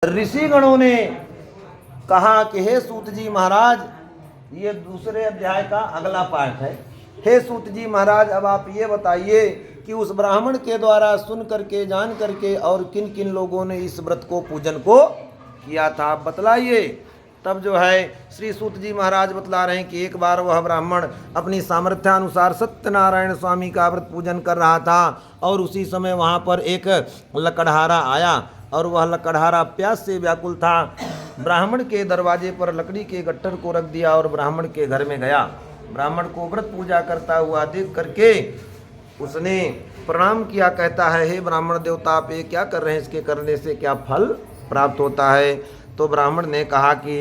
ऋषिगणों ने कहा कि हे सूत जी महाराज, ये दूसरे अध्याय का अगला पाठ है। हे सूत जी महाराज, अब आप ये बताइए कि उस ब्राह्मण के द्वारा सुन करके, जान करके और किन किन लोगों ने इस व्रत को, पूजन को किया था, आप बतलाइए। तब जो है श्री सूत जी महाराज बतला रहे हैं कि एक बार वह ब्राह्मण अपनी सामर्थ्यानुसार सत्यनारायण स्वामी का व्रत पूजन कर रहा था और उसी समय वहाँ पर एक लकड़हारा आया और वह लकड़हारा प्यास से व्याकुल था। ब्राह्मण के दरवाजे पर लकड़ी के गट्ठर को रख दिया और ब्राह्मण के घर में गया। ब्राह्मण को व्रत पूजा करता हुआ देख करके उसने प्रणाम किया। कहता है, हे ब्राह्मण देवता, आप ये क्या कर रहे हैं, इसके करने से क्या फल प्राप्त होता है? तो ब्राह्मण ने कहा कि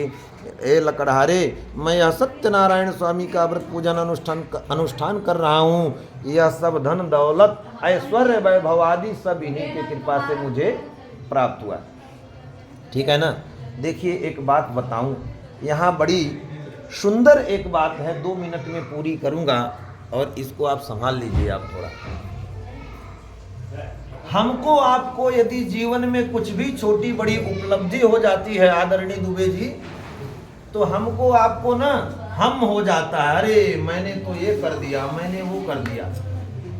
ए लकड़हारे, मैं यह सत्यनारायण स्वामी का व्रत पूजन अनुष्ठान कर रहा हूँ। यह सब धन दौलत ऐश्वर्य वैभव आदि सब इन्हीं की कृपा से मुझे प्राप्त हुआ। ठीक है ना। देखिए एक बात बताऊं, यहाँ बड़ी सुंदर एक बात है, 2 मिनट में पूरी करूंगा और इसको आप संभाल लीजिए। आप थोड़ा, हमको आपको यदि जीवन में कुछ भी छोटी बड़ी उपलब्धि हो जाती है आदरणीय दुबे जी, तो हमको आपको ना हम हो जाता है, अरे मैंने तो ये कर दिया, मैंने वो कर दिया,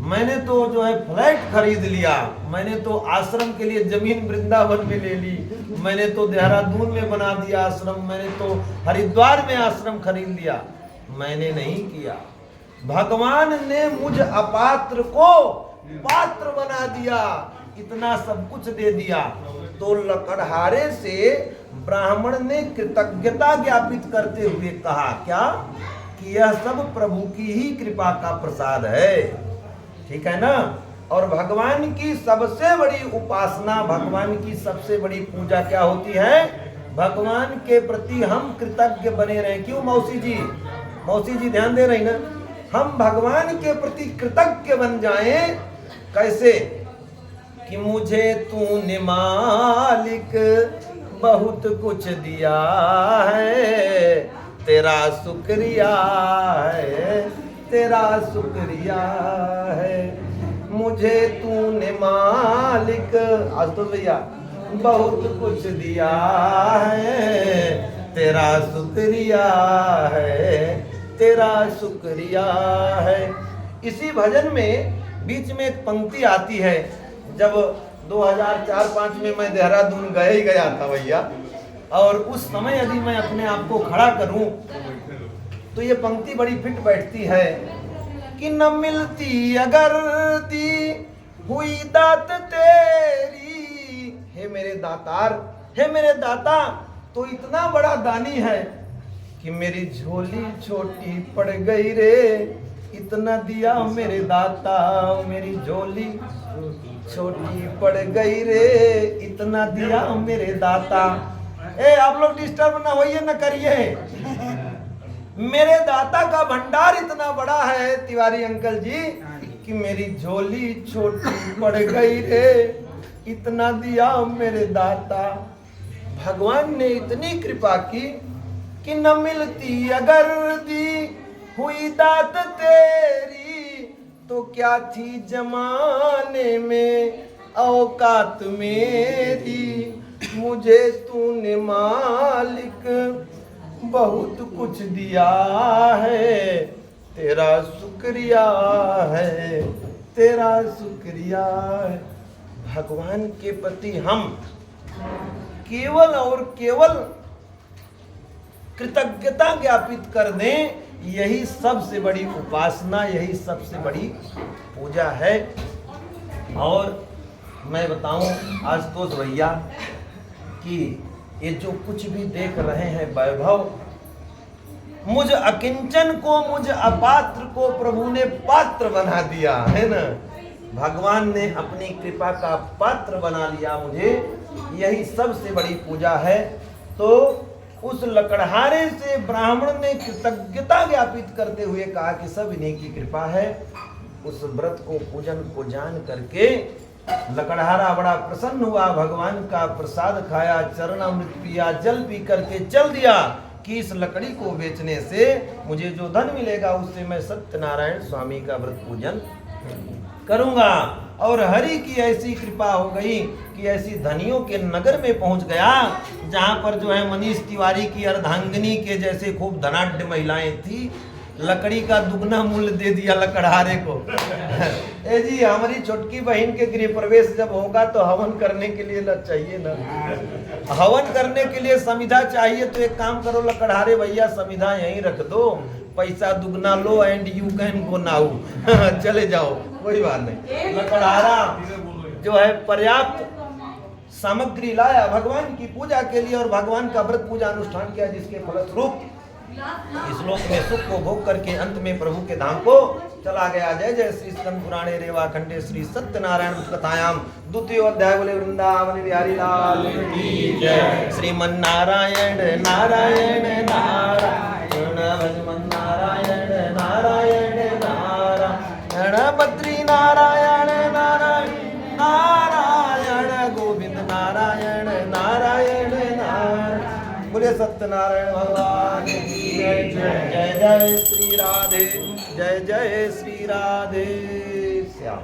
मैंने तो जो है फ्लैट खरीद लिया, मैंने तो आश्रम के लिए जमीन वृंदावन में ले ली, मैंने तो देहरादून में बना दिया आश्रम, मैंने तो हरिद्वार में आश्रम खरीद लिया। मैंने नहीं किया, भगवान ने मुझ अपात्र को पात्र बना दिया, इतना सब कुछ दे दिया। तो लकड़हारे से ब्राह्मण ने कृतज्ञता ज्ञापित करते हुए कहा क्या, कि यह सब प्रभु की ही कृपा का प्रसाद है। ठीक है ना। और भगवान की सबसे बड़ी उपासना, भगवान की सबसे बड़ी पूजा क्या होती है? भगवान के प्रति हम कृतज्ञ बने रहें। क्यों मौसी जी, मौसी जी ध्यान दे रही ना, हम भगवान के प्रति कृतज्ञ बन जाएं। कैसे? कि मुझे तूने मालिक बहुत कुछ दिया है, तेरा शुक्रिया है, तेरा शुक्रिया है। मुझे तूने मालिक, आज तो भैया, बहुत कुछ दिया है, तेरा शुक्रिया है, तेरा शुक्रिया है। इसी भजन में बीच में एक पंक्ति आती है। जब 2004-5 में मैं देहरादून गया ही गया था भैया, और उस समय यदि मैं अपने आप को खड़ा करूं तो ये पंक्ति बड़ी फिट बैठती है कि न मिलती अगर दी हुई दात तेरी, हे मेरे दातार, हे मेरे दाता, तो इतना बड़ा दानी है कि मेरी झोली छोटी पड़ गई रे, इतना दिया मेरे दाता, मेरी झोली छोटी पड़ गई रे, इतना दिया मेरे दाता। ए आप लोग डिस्टर्ब ना होइए, ना करिए। मेरे दाता का भंडार इतना बड़ा है तिवारी अंकल जी कि मेरी झोली छोटी पड़ गई रे, इतना दिया मेरे दाता। भगवान ने इतनी कृपा की कि न मिलती अगर दी हुई दात तेरी, तो क्या थी जमाने में औकात मेरी। मुझे तूने मालिक बहुत कुछ दिया है, तेरा शुक्रिया है, तेरा शुक्रिया है। भगवान के प्रति हम केवल और केवल कृतज्ञता ज्ञापित कर दें, यही सबसे बड़ी उपासना, यही सबसे बड़ी पूजा है। और मैं बताऊं आशुतोष भैया कि ये जो कुछ भी देख रहे हैं वैभव, मुझ अकिंचन को, मुझ अपात्र को प्रभु ने पात्र बना दिया है ना। भगवान ने अपनी कृपा का पात्र बना लिया मुझे, यही सबसे बड़ी पूजा है। तो उस लकड़हारे से ब्राह्मण ने कृतज्ञता ज्ञापित करते हुए कहा कि सब इन्हीं की कृपा है। उस व्रत को, पूजन को जान करके लकड़हारा बड़ा प्रसन्न हुआ, भगवान का प्रसाद खाया, चरणामृत पिया, जल पी करके चल दिया कि इस लकड़ी को बेचने से मुझे जो धन मिलेगा उससे मैं सत्यनारायण स्वामी का व्रत पूजन करूंगा। और हरि की ऐसी कृपा हो गई कि ऐसी धनियों के नगर में पहुंच गया जहां पर जो है मनीष तिवारी की अर्धांगिनी के जैसे खूब धनाढ्य महिलाएं थी। लकड़ी का दुगना मूल्य दे दिया लकड़हारे को। ए जी, हमारी छोटकी बहन के गृह प्रवेश जब होगा तो हवन करने के लिए लग चाहिए ना, हवन करने के लिए समिधा चाहिए। तो एक काम करो लकड़हारे भैया, समिधा यहीं रख दो, पैसा दुगना लो and you can go now. चले जाओ, कोई बात नहीं। लकड़हारा जो है पर्याप्त सामग्री लाया भगवान की पूजा के लिए और भगवान का व्रत पूजा अनुष्ठान किया, जिसके फलस्वरूप इस लोक में सुख को भोग करके अंत में प्रभु के धाम को चला गया। जय जय श्री स्कंद पुराणे रेवा खंडे श्री सत्यनारायण कथायाम द्वितीय अध्याय। बोले वृंदावन बिहारी लाल की जय। श्रीमन नारायण नारायण नारायण भजमन नारायण नारायण नारायण बद्री नारायण नारायण नारायण गोविंद नारायण नारायण नारायण। बोले सत्यनारायण भगवान की जय। जय जय श्री राधे, जय जय श्री राधे श्याम।